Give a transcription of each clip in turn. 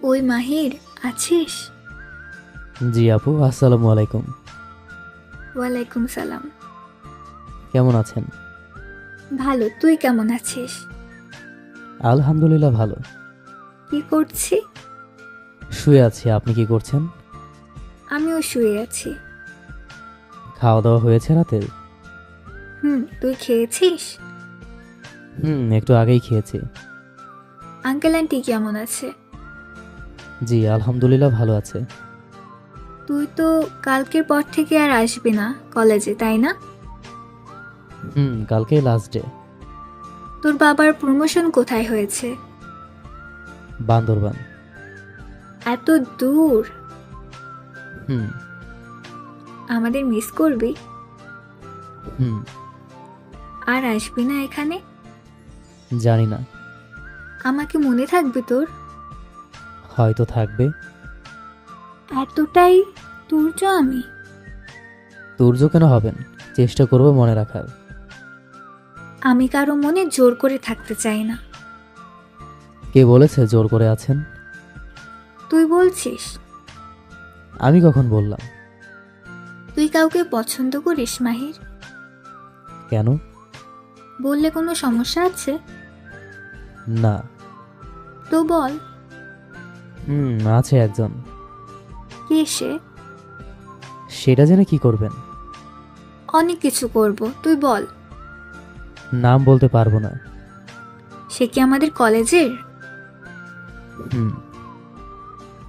ওই মাহির, আছিস? জি আপু, আসসালামু আলাইকুম। ওয়ালাইকুম সালাম। কেমন আছেন? ভালো, তুই কেমন আছিস? আলহামদুলিল্লাহ ভালো। কি করছি? শুয়ে আছি। আপনি কি করছেন? আমিও শুয়ে আছি। খাওয়া দাওয়া হয়েছে রাতের? তুই খেয়েছিস? একটু আগেই খেয়েছি। আঙ্কেল আন্টি কেমন আছে? জি আলহামদুলিল্লাহ ভালো আছে। তুই তো কালকের পর থেকে আর আসবি না কলেজে, তাই না? কালকে লাস্ট ডে। তোর বাবার প্রমোশন কোথায় হয়েছে? বান্দরবান। এত দূর? হুম আমাদের মিস করবি? হুম আর আসবি না এখানে? জানি না, আমাকে মনে থাকবে তোর? হয়তো থাকবে। এতটাই তুর্য আমি? তুর্য কেন হবেন, চেষ্টা করব মনে রাখার। আমি কারো মনে জোর করে থাকতে চাই না। কে বলেছে জোর করে আছেন? তুই বলছিস? আমি কখন বললাম? তুই কাউকে পছন্দ করিস মাহির? কেন? বললে কোনো সমস্যা আছে? না। তো বল। আছে একজন। কে সে? সেটা জেনে কি করবেন? অনেক কিছু করব, তুই বল। নাম বলতে পারবো না। সে কি আমাদের কলেজের? হুম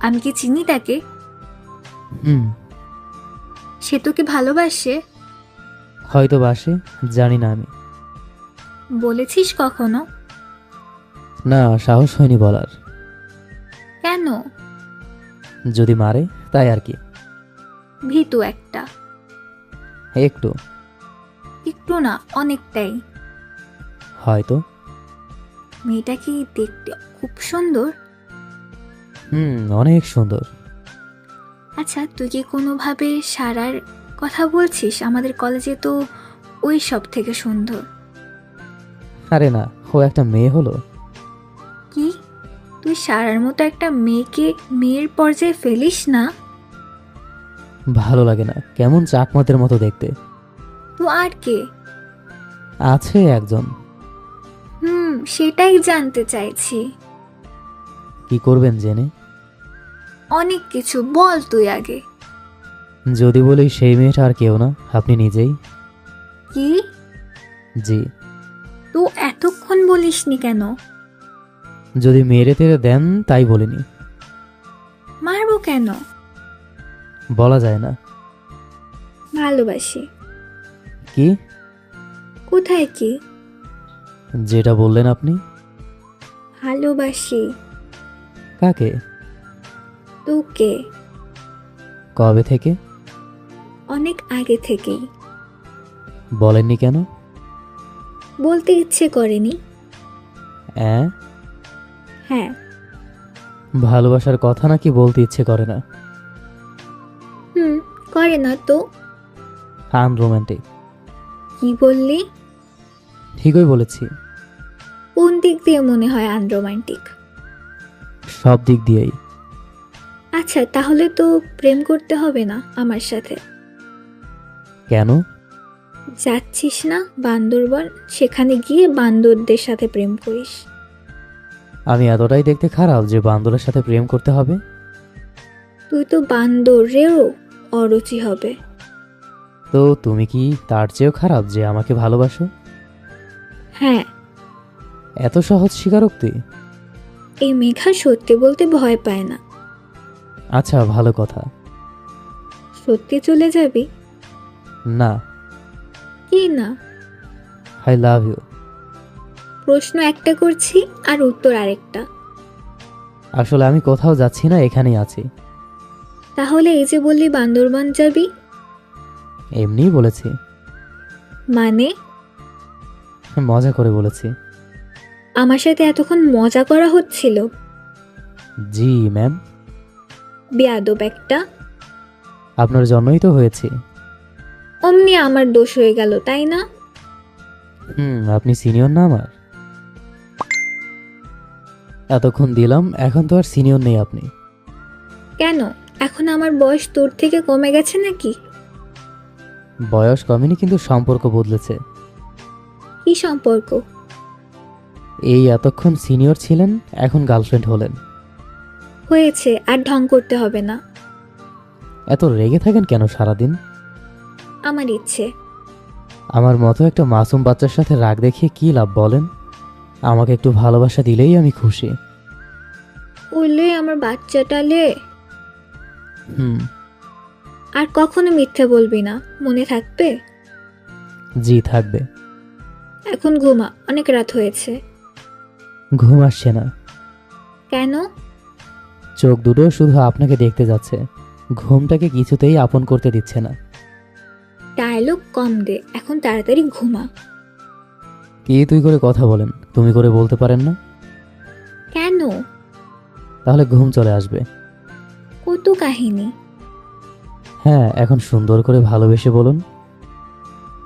আমি কি চিনি তাকে? হুম সে তোকে ভালোবাসে? হয়তো বাসে, জানি না আমি। বলেছিস কখনো? না, সাহস হয়নি বলার। কেন? যদি মারে তাই আর কি। ভীতু একটা। একটু। একটু না, অনেকটাই। হয়তো। মেয়েটা কি দেখতে খুব সুন্দর? অনেক সুন্দর। আচ্ছা, তুই কি কোনোভাবে সারার কথা বলছিস? আমাদের কলেজে তো ওই সব থেকে সুন্দর। আরে না, ও একটা মেয়ে হলো। কি? তুই সারার মতো একটা মেয়েকে মেয়ের পর্যায়ে ফেলিস না? ভালো লাগে না, কেমন চাকমাতের মতো দেখতে। তো আর কে? আছে একজন। সেটাই জানতে চাইছি। কি করবেন জেনে? অনেক কিছু, বল তুই আগে। যদি বলি সেই মেয়েটা আর কেউ না, আপনি নিজেই। কি? জি। তো এতক্ষণ বলিসনি কেন? যদি মেরে তেরে দেন তাই বলিনি। মারবো কেন? বলা যায় না। ভালোবাসি। কি? কোথায় কি? যেটা বললেন আপনি। ভালোবাসি। কাকে? তোকে। কবে থেকে? অনেক আগে থেকেই। বলেননি কেন? বলতে ইচ্ছে করেনি। হ্যাঁ। হ্যাঁ। ভালোবাসার কথা নাকি বলতে ইচ্ছে করে না? করে না তো। আনরোম্যান্টিক। কি বললি? ঠিকই বলেছি। কোন দিক দিয়ে মনে হয় আনরোমান্টিক? সব দিক দিয়েই। আচ্ছা, তাহলে তো প্রেম করতে হবে না আমার সাথে। কেন? যাচ্ছিস না বান্দরবন, সেখানে গিয়ে বান্দরদের সাথে প্রেম করিস। আমি এতটাই দেখতে খারাপ যে বান্দরের সাথে প্রেম করতে হবে? তুই তো বান্দরেও অরুচি হবে। তো তুমি কি তার চেয়েও খারাপ যে আমাকে ভালোবাসো? হ্যাঁ। এত সহজ স্বীকারোক্তি? এই মেঘা সত্যি বলতে ভয় পায় না। আচ্ছা, ভালো কথা। সত্যি চলে যাবি? না। কি না? I love you. প্রশ্ন একটা করছি আর উত্তর আরেকটা। আসলে আমি কোথাও যাচ্ছি না, এখানেই আছি। তাহলে এই যে বললি বান্দরবান যাবি? এমনিই বলেছি। মানে? মজা করে বলেছি। আমার সাথে এতক্ষণ মজা করা হচ্ছিল? জি ম্যাম। বেয়াদব একটা। আপনার জন্যই তো হয়েছি। অমনি আমার দোষ হয়ে গেল, তাই না? আপনি সিনিয়র না আমার? এতক্ষণ দিলাম, এখন তো আর সিনিয়র নেই আপনি। কেন? এখন আমার বয়স তোর থেকে কমে গেছে নাকি? বয়স কমেনি, কিন্তু সম্পর্ক বদলেছে। কি সম্পর্ক? এই এতক্ষণ সিনিয়র ছিলেন, এখন গার্লফ্রেন্ড হলেন। হয়েছে, আর ঢং করতে হবে না। এত রেগে থাকেন কেন সারাদিন? আমার ইচ্ছে। আমার মতো একটা মাসুম বাচ্চার সাথে রাগ দেখিয়ে কি লাভ বলেন? আমাকে একটু ভালোবাসা দিলেই আমি খুশি। ওলে আমার বাচ্চাটালে। হুম। আর কখনো মিথ্যে বলবি না, মনে থাকবে? জি থাকবে। এখন ঘুমা, অনেক রাত হয়েছে। ঘুম আসছে না। কেন? চোখ দুটো শুধু আপনাকে দেখতে যাচ্ছে, ঘুমটাকে কিছুতেই আপন করতে দিচ্ছে না। ডায়লগ কম দে, এখন তাড়াতাড়ি ঘুমা। কি তুই করে কথা বলেন, তুমি করে বলতে পারেন না? কেন? তাহলে ঘুম চলে আসবে। কত কাহিনী। হ্যাঁ, এখন সুন্দর করে ভালোবেসে বলুন।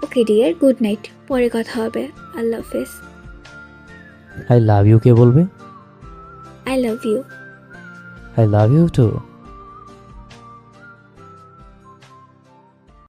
ওকে ডিয়ার, গুড নাইট, পরে কথা হবে। আল্লাহ হাফেজ। আই লাভ ইউ কে বলবে? I love you. I love you two.